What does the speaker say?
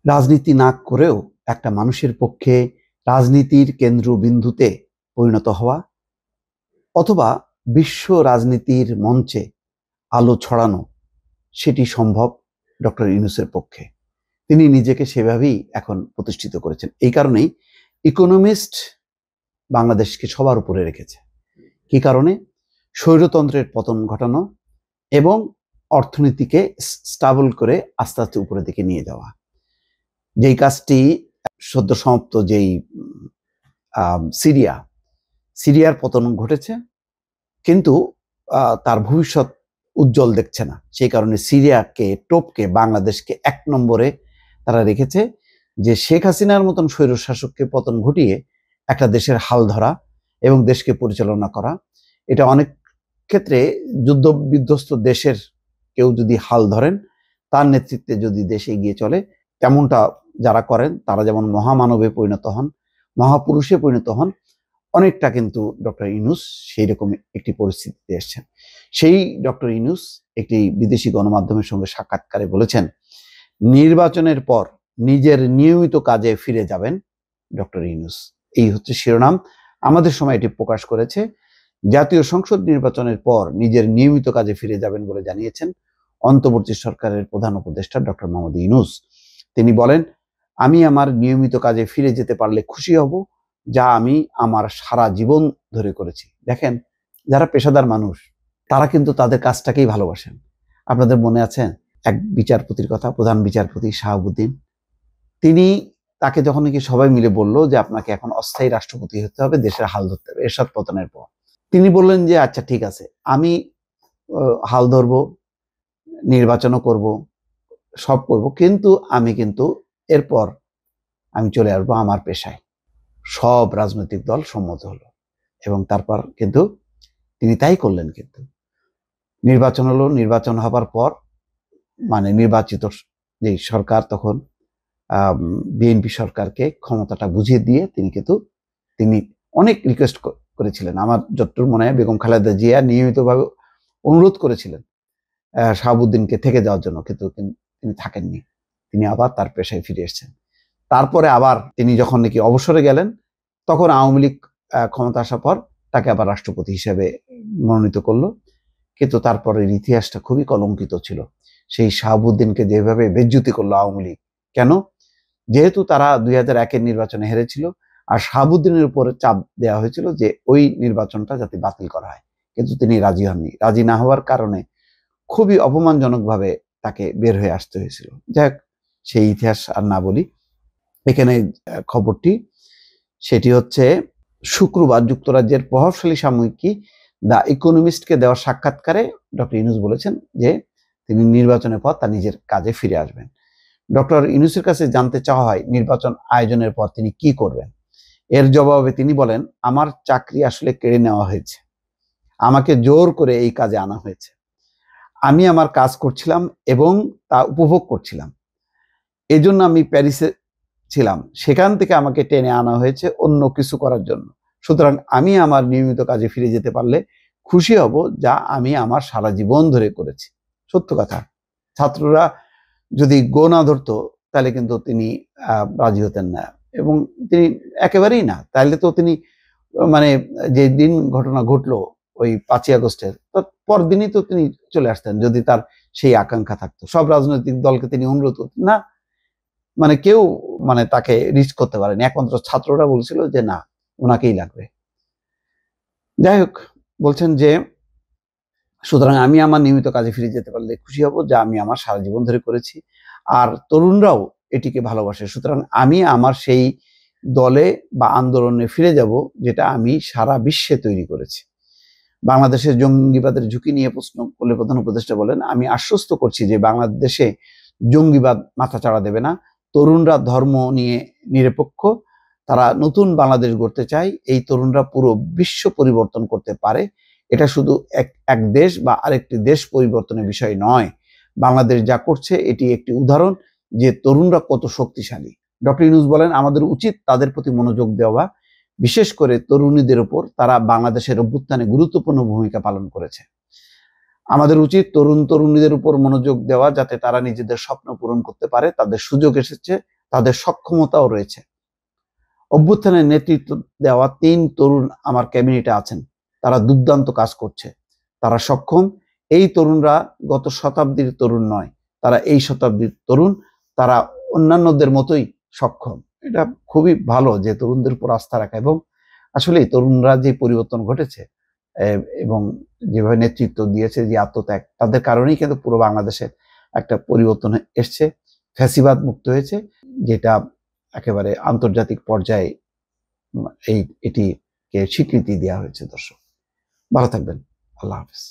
রাজনীতি না করেও একটা মানুষের পক্ষে রাজনীতির কেন্দ্রবিন্দুতে পরিণত হওয়া অথবা বিশ্ব রাজনীতির মঞ্চে আলো ছড়ানো সেটি সম্ভব ডক্টর ইউনূসের পক্ষে। তিনি নিজেকে সেভাবেই এখন প্রতিষ্ঠিত করেছেন। এই কারণেই ইকোনমিস্ট বাংলাদেশকে সবার উপরে রেখেছে। কি কারণে? স্বৈরতন্ত্রের পতন ঘটানো এবং অর্থনীতিকে স্টাবল করে আস্তে আস্তে উপরের দিকে নিয়ে যাওয়া। যেই কাজটি সদ্য সমাপ্ত যেই সিরিয়ার পতন ঘটেছে, কিন্তু তার ভবিষ্যৎ উজ্জ্বল দেখছে না। সেই কারণে সিরিয়াকে টপকে বাংলাদেশকে 1 নম্বরে তারা রেখেছে, যে শেখ হাসিনার মতন স্বৈরশাসককে পতন ঘটিয়ে একটা দেশের হাল ধরা এবং দেশকে পরিচালনা করা। এটা অনেক ক্ষেত্রে যুদ্ধ বিধ্বস্ত দেশের কেউ যদি হাল ধরেন, তার নেতৃত্বে যদি দেশ এগিয়ে চলে, তেমনটা যারা করেন তারা যেমন মহামানবে পরিণত হন, মহাপুরুষে পরিণত হন। অনেকটা কিন্তু ডক্টর ইউনূস সেই রকম একটি পরিস্থিতিতে এসেছেন। সেই ডক্টর ইউনূস একটি বিদেশি গণমাধ্যমের সঙ্গে সাক্ষাৎকারে বলেছেন, নির্বাচনের পর নিজের নিয়মিত কাজে ফিরে যাবেন ডক্টর ইউনূস। এই হচ্ছে শিরোনাম। আমাদের সময় এটি প্রকাশ করেছে। জাতীয় সংসদ নির্বাচনের পর নিজের নিয়মিত কাজে ফিরে যাবেন বলে জানিয়েছেন অন্তর্বর্তী সরকারের প্রধান উপদেষ্টা ডক্টর মোহাম্মদ ইউনূস। তিনি বলেন, আমি আমার নিয়মিত কাজে ফিরে যেতে পারলে খুশি হব, যা আমি আমার সারা জীবন ধরে করেছি। দেখেন, যারা পেশাদার মানুষ তারা কিন্তু তাদের কাজটাকেই ভালোবাসেন। আপনাদের মনে আছে এক বিচারপতির কথা, প্রধান বিচারপতি শাহাবুদ্দিন, তাকে যখন নাকি সবাই মিলে বলল যে আপনাকে এখন অস্থায়ী রাষ্ট্রপতি হতে হবে, দেশের হাল ধরতে হবে এরশাদ পতনের পর, তিনি বললেন যে আচ্ছা ঠিক আছে, আমি হাল ধরবো, নির্বাচনও করব, সব করব, কিন্তু এরপর আমি চলে আসবো আমার পেশায়। সব রাজনৈতিক দল সম্মত হলো এবং তারপর কিন্তু তিনি তাই করলেন। কিন্তু নির্বাচন হলো, নির্বাচন হবার পর মানে নির্বাচিত যে সরকার, তখন বিএনপি সরকারকে ক্ষমতাটা বুঝিয়ে দিয়ে তিনি অনেক রিকোয়েস্ট করেছিলেন। আমার যতটুকু মনে হয় বেগম খালেদা জিয়া নিয়মিতভাবে অনুরোধ করেছিলেন শাহাবুদ্দিনকে থেকে যাওয়ার জন্য, কিন্তু তিনি থাকেননি। তিনি আবার তার পেশায় ফিরে এসেছেন। তারপরে আবার তিনি যখন নাকি অবসরে গেলেন, তখন আওয়ামী লীগ ক্ষমতা আসার পর তাকে আবার রাষ্ট্রপতি হিসেবে মনোনীত করলো। কিন্তু তারপরের ইতিহাসটা খুবই কলঙ্কিত ছিল। সেই শাহাবুদ্দিনকে যেভাবে বেজ্জুতি করলো আওয়ামী লীগ, কেন? যেহেতু তারা 2001-এর নির্বাচনে হেরেছিল, আর শাহাবুদ্দিনের উপরে চাপ দেওয়া হয়েছিল যে ওই নির্বাচনটা যাতে বাতিল করা হয়, কিন্তু তিনি রাজি হননি। রাজি না হওয়ার কারণে খুবই অপমানজনকভাবে তাকে বের হয়ে আসতে হয়েছিল। যাই হোক, সেই ইতিহাস আর না বলি। এখানে খবরটি সেটি হচ্ছে শুক্রবার যুক্তরাজ্যের প্রভাবশালী সাময়িকী দ্য ইকোনমিস্টকে দেওয়া সাক্ষাৎকারে ডক্টর ইউনূস বলেছেন যে তিনি নির্বাচনের পর তার নিজের কাজে ফিরে আসবেন। ডক্টর ইউনূসের কাছে জানতে চাওয়া হয় নির্বাচন আয়োজনের পর তিনি কি করবেন। এর জবাবে তিনি বলেন, আমার চাকরি আসলে কেড়ে নেওয়া হয়েছে, আমাকে জোর করে এই কাজে আনা হয়েছে। আমি আমার কাজ করছিলাম এবং তা উপভোগ করছিলাম। এজন্য আমি প্যারিসে ছিলাম, সেখান থেকে আমাকে টেনে আনা হয়েছে অন্য কিছু করার জন্য। সুতরাং আমি আমার নিয়মিত কাজে ফিরে যেতে পারলে খুশি হব, যা আমি আমার সারা জীবন ধরে করেছি। সত্য কথা, ছাত্ররা যদি গো না ধরতো তাহলে কিন্তু তিনি রাজি হতেন না, এবং তিনি একেবারেই না। তাহলে তো তিনি মানে যে দিন ঘটনা ঘটলো ওই 5ই আগস্টের পরদিনই তো তিনি চলে আসতেন, যদি তার সেই আকাঙ্ক্ষা থাকতো। সব রাজনৈতিক দলকে তিনি অনুরোধ করতেন না, মানে কেউ তাকে রিচ করতে পারেনি। একমাত্র ছাত্ররা বলছিল যে না, ওনাকেই লাগবে। যাই হোক, বলছেন যে সুতরাং আমি আমার নিয়মিত কাজে ফিরে যেতে পারলে খুশি হব, যা আমি আমার সারা জীবন ধরে করেছি। আর তরুণরাও এটিকে ভালোবাসে। সুতরাং আমি আমার সেই দলে বা আন্দোলনে ফিরে যাব, যেটা আমি সারা বিশ্বে তৈরি করেছি। বাংলাদেশের জঙ্গিবাদের ঝুঁকি নিয়ে প্রশ্ন করলে প্রধান উপদেষ্টা বলেন, আমি আশ্বস্ত করছি যে বাংলাদেশে জঙ্গিবাদ মাথাচাড়া দেবে না। তরুণরা ধর্ম নিয়ে নিরপেক্ষ, তারা নতুন বাংলাদেশ গড়তে চায়। এই তরুণরা পুরো বিশ্ব পরিবর্তন করতে পারে। এটা শুধু এক দেশ বা আরেকটি দেশ পরিবর্তনের বিষয় নয়। বাংলাদেশ যা করছে এটি একটি উদাহরণ যে তরুণরা কত শক্তিশালী। ডক্টর ইউনূস বলেন, আমাদের উচিত তাদের প্রতি মনোযোগ দেওয়া, বিশেষ করে তরুণীদের উপর। তারা বাংলাদেশের অভ্যুত্থানে গুরুত্বপূর্ণ ভূমিকা পালন করেছে। আমাদের উচিত তরুণীদের উপর মনোযোগ দেওয়া, যাতে তারা নিজেদের স্বপ্ন পূরণ করতে পারে। তাদের সুযোগ এসেছে, তাদের সক্ষমতাও রয়েছে। অভ্যুত্থানের নেতৃত্ব দেওয়া 3 তরুণ আমার ক্যাবিনেটে আছেন। তারা দুর্দান্ত কাজ করছে, তারা সক্ষম। এই তরুণরা গত শতাব্দীর তরুণ নয়, তারা এই শতাব্দীর তরুণ, তারা অন্যান্যদের মতোই সক্ষম। এটা খুবই ভালো যে তরুণদের উপর আস্থা রাখা, এবং আসলে তরুণরা যে পরিবর্তন ঘটেছে এবং যেভাবে নেতৃত্ব দিয়েছে, যে আত্মত্যাগ, তাদের কারণেই কিন্তু পুরো বাংলাদেশের একটা পরিবর্তন এসছে, ফ্যাসিবাদ মুক্ত হয়েছে, যেটা একেবারে আন্তর্জাতিক পর্যায়ে এটিকে স্বীকৃতি দেওয়া হয়েছে। দর্শক ভালো থাকবেন, আল্লাহ হাফেজ।